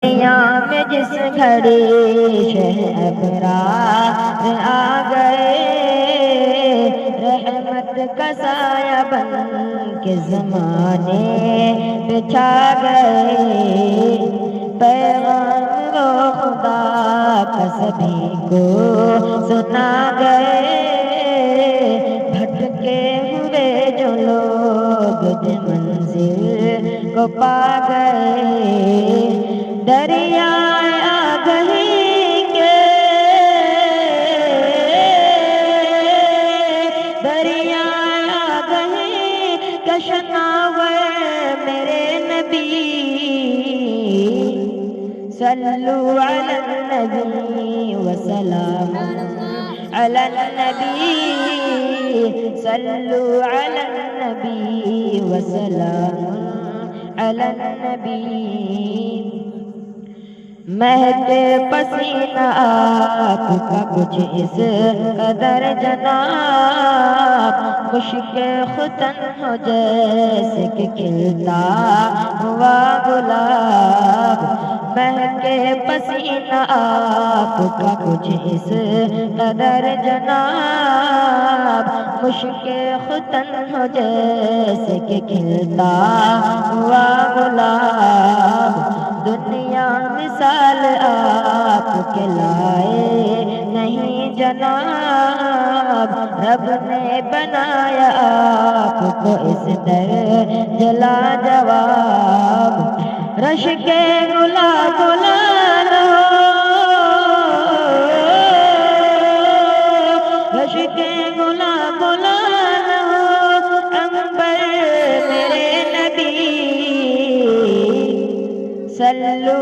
دنیا میں جس گھڑی شہ ابرار آ گئے، رحمت کا سایہ بن کے زمانے پہ چھا گئے، پیغام وہ خدا کا سبھی کو سنا گئے، بھٹکے ہوئے جو لوگ منزل کو پا گئے، دریائے آگہی کے دریائے آگہی کا شناور میرے نبی، صلو علی النبی وسلام علی النبی، صلو علی النبی وسلام علی النبی۔ مہکے پسینہ آپ کا کچھ اس قدر جناب، خشک ختن ہو جیسے کہ کھلتا ہوا گلاب، مہکے پسینہ آپ کا کچھ اس قدر جناب، خشک ختن ہو جیسے کہ کھلتا ہوا گلاب، دنیا مثال آپ کے لائے نہیں جناب، رب نے بنایا آپ کو اس درجہ لاجواب، رش کے گلاب لال ہو، رش کے گلاب لال ہو عنبر میرے نبی، صلو